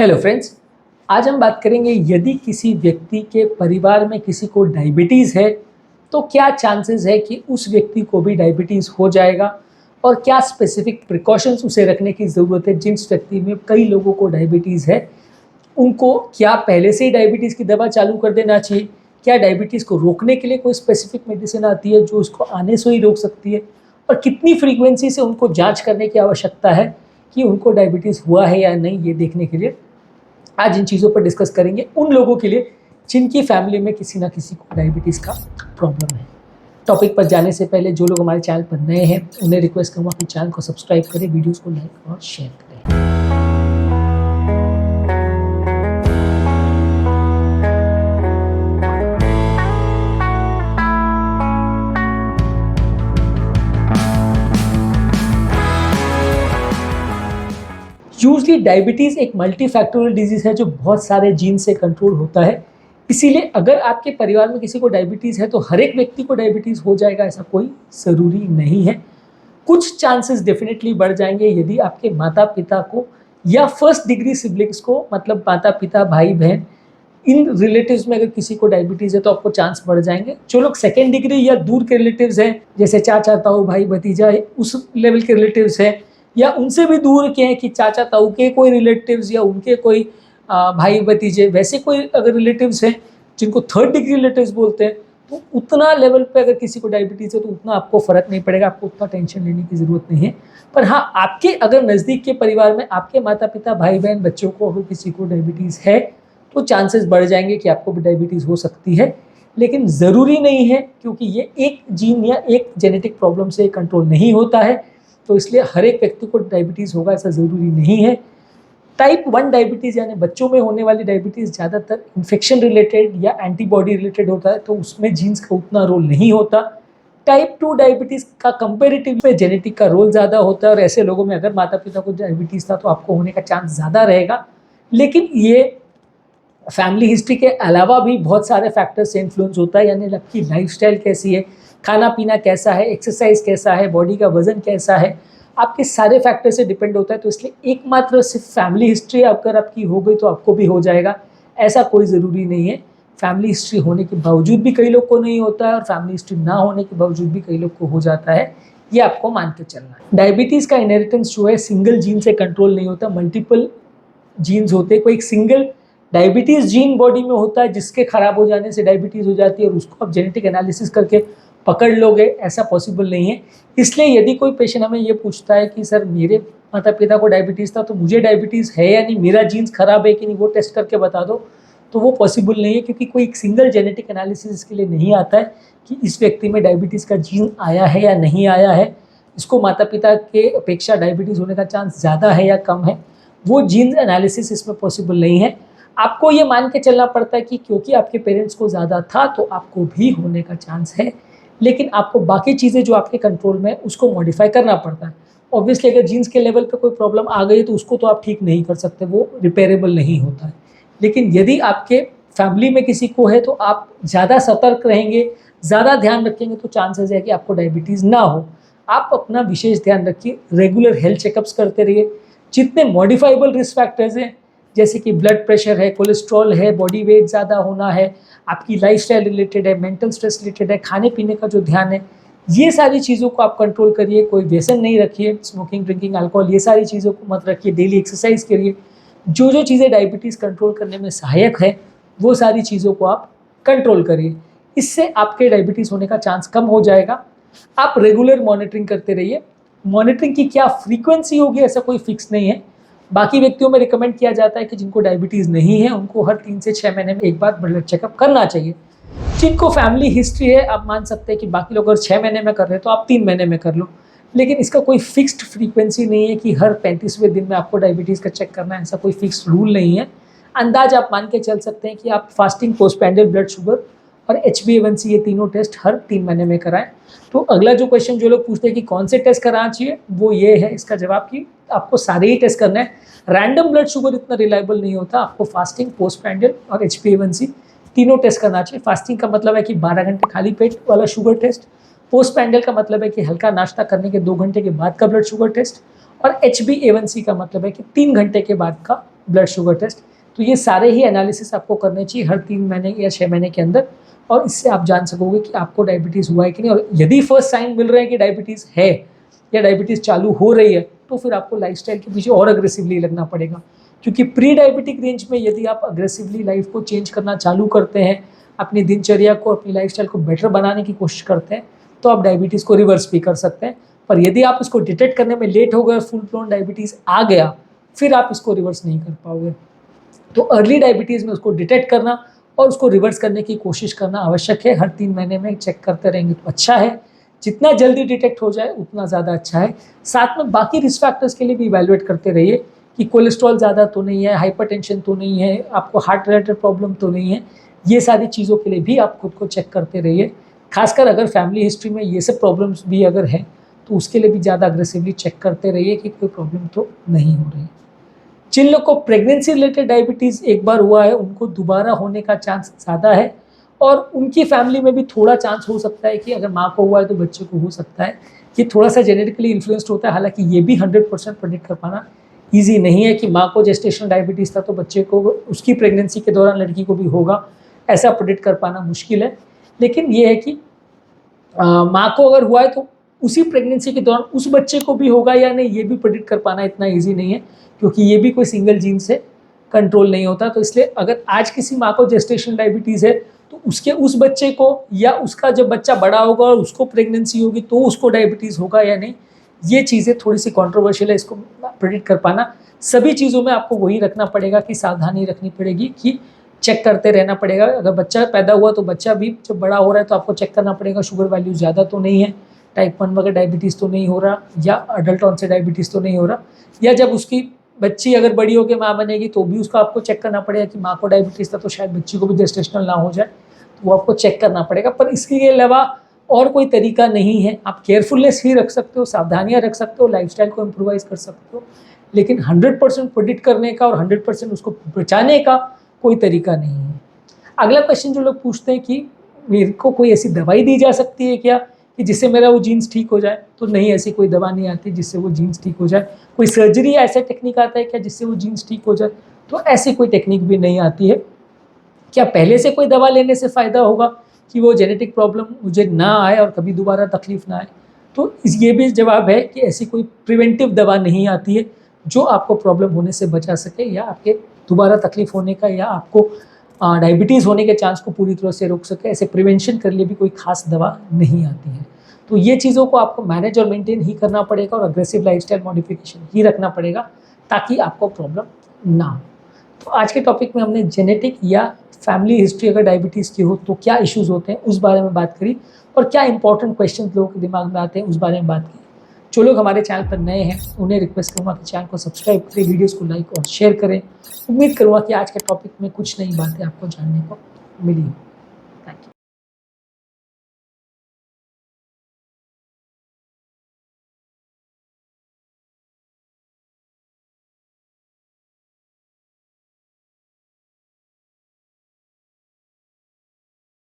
Hello friends, आज हम बात करेंगे यदि किसी व्यक्ति के परिवार में किसी को डायबिटीज़ है तो क्या चांसेस है कि उस व्यक्ति को भी डायबिटीज़ हो जाएगा और क्या स्पेसिफिक प्रिकॉशंस उसे रखने की ज़रूरत है। जिस व्यक्ति में कई लोगों को डायबिटीज़ है उनको क्या पहले से ही डायबिटीज़ की दवा चालू कर देना चाहिए, क्या डायबिटीज़ को रोकने के लिए कोई स्पेसिफिक मेडिसिन आती है जो उसको आने से ही रोक सकती है, और कितनी फ्रीक्वेंसी से उनको जांच करने की आवश्यकता है कि उनको डायबिटीज़ हुआ है या नहीं, ये देखने के लिए आज इन चीज़ों पर डिस्कस करेंगे उन लोगों के लिए जिनकी फैमिली में किसी ना किसी को डायबिटीज़ का प्रॉब्लम है। टॉपिक पर जाने से पहले जो लोग हमारे चैनल पर नए हैं उन्हें रिक्वेस्ट करूँगा कि चैनल को सब्सक्राइब करें, वीडियोस को लाइक और शेयर करें। यूजली डायबिटीज़ एक मल्टी फैक्टोरियल डिजीज़ है जो बहुत सारे जीन से कंट्रोल होता है। इसीलिए अगर आपके परिवार में किसी को डायबिटीज़ है तो हर एक व्यक्ति को डायबिटीज़ हो जाएगा ऐसा कोई ज़रूरी नहीं है। कुछ चांसेस डेफिनेटली बढ़ जाएंगे यदि आपके माता पिता को या फर्स्ट डिग्री सिबलिंग्स को, मतलब माता पिता भाई बहन, इन रिलेटिव्स में अगर किसी को डायबिटीज़ है तो आपको चांस बढ़ जाएंगे। जो लोग सेकेंड डिग्री या दूर के रिलेटिव्स हैं, जैसे चाचा ताऊ भाई भतीजा, उस लेवल के रिलेटिव्स हैं, या उनसे भी दूर के हैं कि चाचा ताऊ के कोई रिलेटिव्स या उनके कोई भाई भतीजे, वैसे कोई अगर रिलेटिव्स हैं जिनको थर्ड डिग्री रिलेटिव्स बोलते हैं, तो उतना लेवल पे अगर किसी को डायबिटीज़ है तो उतना आपको फ़र्क नहीं पड़ेगा, आपको उतना टेंशन लेने की ज़रूरत नहीं है। पर हाँ, आपके अगर नज़दीक के परिवार में आपके माता पिता भाई बहन बच्चों को अगर किसी को डायबिटीज़ है तो चांसेस बढ़ जाएंगे कि आपको भी डायबिटीज़ हो सकती है, लेकिन ज़रूरी नहीं है क्योंकि ये एक जीन या एक जेनेटिक प्रॉब्लम से कंट्रोल नहीं होता है, तो इसलिए हर एक व्यक्ति को डायबिटीज़ होगा ऐसा ज़रूरी नहीं है। टाइप 1 डायबिटीज़ यानी बच्चों में होने वाली डायबिटीज़ ज़्यादातर इन्फेक्शन रिलेटेड या एंटीबॉडी रिलेटेड होता है, तो उसमें जीन्स का उतना रोल नहीं होता। टाइप 2 डायबिटीज़ का कंपेरेटिव में जेनेटिक का रोल ज़्यादा होता है, और ऐसे लोगों में अगर माता पिता को डायबिटीज़ था तो आपको होने का चांस ज़्यादा रहेगा। लेकिन ये फैमिली हिस्ट्री के अलावा भी बहुत सारे फैक्टर्स से इन्फ्लुएंस होता है, यानी आपकी लाइफस्टाइल कैसी है, खाना पीना कैसा है, एक्सरसाइज कैसा है, बॉडी का वजन कैसा है, आपके सारे फैक्टर से डिपेंड होता है। तो इसलिए एकमात्र सिर्फ फैमिली हिस्ट्री अगर आपकी हो गई तो आपको भी हो जाएगा ऐसा कोई ज़रूरी नहीं है। फैमिली हिस्ट्री होने के बावजूद भी कई लोग को नहीं होता है और फैमिली हिस्ट्री ना होने के बावजूद भी कई लोग को हो जाता है, ये आपको मान के चलना है। डायबिटीज़ का इनहेरिटेंस जो है सिंगल जीन से कंट्रोल नहीं होता, मल्टीपल जीन्स होते हैं। कोई एक सिंगल डायबिटीज़ जीन बॉडी में होता है जिसके ख़राब हो जाने से डायबिटीज़ हो जाती है और उसको आप जेनेटिक एनालिसिस करके पकड़ लोगे, ऐसा पॉसिबल नहीं है। इसलिए यदि कोई पेशेंट हमें ये पूछता है कि सर मेरे माता पिता को डायबिटीज़ था तो मुझे डायबिटीज़ है या नहीं, मेरा जीन्स खराब है कि नहीं, वो टेस्ट करके बता दो, तो वो पॉसिबल नहीं है क्योंकि कोई एक सिंगल जेनेटिक एनालिसिस इसके लिए नहीं आता है कि इस व्यक्ति में डायबिटीज़ का जीन आया है या नहीं आया है, इसको माता पिता के अपेक्षा डायबिटीज़ होने का चांस ज़्यादा है या कम है, वो जीन एनालिसिस इसमें पॉसिबल नहीं है। आपको ये मान के चलना पड़ता है कि क्योंकि आपके पेरेंट्स को ज़्यादा था तो आपको भी होने का चांस है, लेकिन आपको बाकी चीज़ें जो आपके कंट्रोल में है उसको मॉडिफाई करना पड़ता है। ऑब्वियसली अगर जीन्स के लेवल पे कोई प्रॉब्लम आ गई तो उसको तो आप ठीक नहीं कर सकते, वो रिपेयरेबल नहीं होता है। लेकिन यदि आपके फैमिली में किसी को है तो आप ज़्यादा सतर्क रहेंगे, ज़्यादा ध्यान रखेंगे तो चांसेस है कि आपको डायबिटीज़ ना हो। आप अपना विशेष ध्यान रखिए, रेगुलर हेल्थ चेकअप्स करते रहिए। जितने मॉडिफाइबल रिस्क फैक्टर्स हैं जैसे कि ब्लड प्रेशर है, कोलेस्ट्रॉल है, बॉडी वेट ज़्यादा होना है, आपकी लाइफस्टाइल रिलेटेड है, मेंटल स्ट्रेस रिलेटेड है, खाने पीने का जो ध्यान है, ये सारी चीज़ों को आप कंट्रोल करिए। कोई व्यसन नहीं रखिए, स्मोकिंग, ड्रिंकिंग, अल्कोहल, ये सारी चीज़ों को मत रखिए। डेली एक्सरसाइज करिए। जो जो चीज़ें डायबिटीज़ कंट्रोल करने में सहायक है वो सारी चीज़ों को आप कंट्रोल करिए। इससे आपके डायबिटीज़ होने का चांस कम हो जाएगा। आप रेगुलर मॉनिटरिंग करते रहिए। मॉनिटरिंग की क्या फ्रीक्वेंसी होगी ऐसा कोई फिक्स नहीं है। बाकी व्यक्तियों में रिकमेंड किया जाता है कि जिनको डायबिटीज़ नहीं है उनको हर 3 से 6 महीने में एक बार ब्लड चेकअप करना चाहिए। जिनको फैमिली हिस्ट्री है आप मान सकते हैं कि बाकी लोग अगर 6 महीने में कर रहे हैं तो आप 3 महीने में कर लो, लेकिन इसका कोई फिक्स्ड फ्रीक्वेंसी नहीं है कि हर 35वें दिन में आपको डायबिटीज़ का चेक करना है, ऐसा कोई फिक्स्ड रूल नहीं है। अंदाज आप मान के चल सकते हैं कि आप फास्टिंग, पोस्टपैंडियल ब्लड शुगर और HbA1c ये तीनों टेस्ट हर 3 महीने में कराएं। तो अगला जो क्वेश्चन जो लोग पूछते हैं कि कौन से टेस्ट कराना चाहिए, वो ये है इसका जवाब कि आपको सारे ही टेस्ट करना है। रैंडम ब्लड शुगर इतना रिलायबल नहीं होता, आपको फास्टिंग, पोस्टपैंडियल और HbA1c तीनों टेस्ट करना चाहिए। फास्टिंग का मतलब है कि 12 घंटे खाली पेट वाला शुगर टेस्ट, पोस्टपैंडियल का मतलब है कि हल्का नाश्ता करने के 2 घंटे के बाद का ब्लड शुगर टेस्ट, और HbA1c का मतलब है कि 3 घंटे के बाद का ब्लड शुगर टेस्ट। तो ये सारे ही एनालिसिस आपको करने चाहिए हर 3 महीने या 6 महीने के अंदर, और इससे आप जान सकोगे कि आपको डायबिटीज़ हुआ है कि नहीं। और यदि फर्स्ट साइन मिल रहे हैं कि डायबिटीज़ है या डायबिटीज़ चालू हो रही है, तो फिर आपको लाइफस्टाइल के पीछे और अग्रेसिवली लगना पड़ेगा। क्योंकि प्री डायबिटिक रेंज में यदि आप अग्रेसिवली लाइफ को चेंज करना चालू करते हैं, अपनी दिनचर्या को, अपनी लाइफस्टाइल को बेटर बनाने की कोशिश करते हैं, तो आप डायबिटीज़ को रिवर्स भी कर सकते हैं। पर यदि आप इसको डिटेक्ट करने में लेट हो गए, फुल ब्लोन डायबिटीज़ आ गया, फिर आप इसको रिवर्स नहीं कर पाओगे। तो अर्ली डायबिटीज़ में उसको डिटेक्ट करना और उसको रिवर्स करने की कोशिश करना आवश्यक है। हर 3 महीने में चेक करते रहेंगे तो अच्छा है। जितना जल्दी डिटेक्ट हो जाए उतना ज़्यादा अच्छा है। साथ में बाकी रिस्क फैक्टर्स के लिए भी इवैल्यूएट करते रहिए कि कोलेस्ट्रॉल ज़्यादा तो नहीं है, हाइपरटेंशन तो नहीं है, आपको हार्ट रिलेटेड प्रॉब्लम तो नहीं है। ये सारी चीज़ों के लिए भी आप खुद को चेक करते रहिए। खासकर अगर फैमिली हिस्ट्री में ये सब प्रॉब्लम्स भी अगर हैं, तो उसके लिए भी ज़्यादा अग्रेसिवली चेक करते रहिए कि कोई प्रॉब्लम तो नहीं हो रही। जिन लोग को प्रेगनेंसी रिलेटेड डायबिटीज़ एक बार हुआ है, उनको दोबारा होने का चांस ज़्यादा है, और उनकी फैमिली में भी थोड़ा चांस हो सकता है कि अगर माँ को हुआ है तो बच्चे को हो सकता है। ये थोड़ा सा जेनेटिकली इन्फ्लुएंस्ड होता है। हालांकि ये भी 100% प्रेडिक्ट कर पाना ईजी नहीं है कि माँ को जेस्टेशनल डायबिटीज़ था तो बच्चे को उसकी प्रेगनेंसी के दौरान लड़की को भी होगा, ऐसा प्रेडिक्ट कर पाना मुश्किल है। लेकिन ये है कि माँ को अगर हुआ है तो उसी प्रेगनेंसी के दौरान उस बच्चे को भी होगा या नहीं, ये भी प्रेडिक्ट कर पाना इतना ईजी नहीं है, क्योंकि ये भी कोई सिंगल जीन से कंट्रोल नहीं होता। तो इसलिए अगर आज किसी माँ को जेस्टेशनल डायबिटीज़ है, तो उसके उस बच्चे को या उसका जब बच्चा बड़ा होगा और उसको प्रेगनेंसी होगी तो उसको डायबिटीज़ होगा या नहीं, ये चीज़ें थोड़ी सी कॉन्ट्रोवर्शियल है, इसको प्रेडिक्ट कर पाना। सभी चीज़ों में आपको वही रखना पड़ेगा कि सावधानी रखनी पड़ेगी कि चेक करते रहना पड़ेगा। अगर बच्चा पैदा हुआ तो बच्चा भी जब बड़ा हो रहा है तो आपको चेक करना पड़ेगा शुगर वैल्यू ज़्यादा तो नहीं है, टाइप 1 वगैरह डायबिटीज़ तो नहीं हो रहा, या अडल्ट ऑन से डायबिटीज़ तो नहीं हो रहा, या जब उसकी बच्ची अगर बड़ी होकर माँ बनेगी तो भी उसका आपको चेक करना पड़ेगा कि माँ को डायबिटीज़ था तो शायद बच्ची को भी जेस्टेशनल ना हो जाए, तो वो आपको चेक करना पड़ेगा। पर इसके अलावा और कोई तरीका नहीं है। आप केयरफुलनेस ही रख सकते हो, सावधानियाँ रख सकते हो, लाइफस्टाइल को इम्प्रोवाइज़ कर सकते हो, लेकिन 100% प्रेडिक्ट करने का और 100% उसको बचाने का कोई तरीका नहीं है। अगला क्वेश्चन जो लोग पूछते हैं कि मेरे को कोई ऐसी दवाई दी जा सकती है क्या कि जिससे मेरा वो जीन्स ठीक हो जाए, तो नहीं, ऐसी कोई दवा नहीं आती जिससे वो जीन्स ठीक हो जाए। कोई सर्जरी या ऐसा टेक्निक आता है क्या जिससे वो जीन्स ठीक हो जाए, तो ऐसी कोई टेक्निक भी नहीं आती है। क्या पहले से कोई दवा लेने से फ़ायदा होगा कि वो जेनेटिक प्रॉब्लम मुझे ना आए और कभी दोबारा तकलीफ ना आए, तो ये भी जवाब है कि ऐसी कोई प्रिवेंटिव दवा नहीं आती है जो आपको प्रॉब्लम होने से बचा सके या आपके दोबारा तकलीफ होने का या आपको डायबिटीज़ होने के चांस को पूरी तरह से रोक सके। ऐसे प्रिवेंशन के लिए भी कोई खास दवा नहीं आती है। तो ये चीज़ों को आपको मैनेज और मेंटेन ही करना पड़ेगा और अग्रेसिव लाइफस्टाइल मॉडिफिकेशन ही रखना पड़ेगा ताकि आपको प्रॉब्लम ना हो। तो आज के टॉपिक में हमने जेनेटिक या फैमिली हिस्ट्री अगर डायबिटीज़ की हो तो क्या इश्यूज़ होते हैं उस बारे में बात करी, और क्या इंपॉर्टेंट क्वेश्चन लोगों के दिमाग में आते हैं उस बारे में बात की। जो लोग हमारे चैनल पर नए हैं उन्हें रिक्वेस्ट करूँगा कि चैनल को सब्सक्राइब करें, वीडियोज़ को लाइक और शेयर करें। उम्मीद करूँगा कि आज के टॉपिक में कुछ नई बातें आपको जानने को मिली।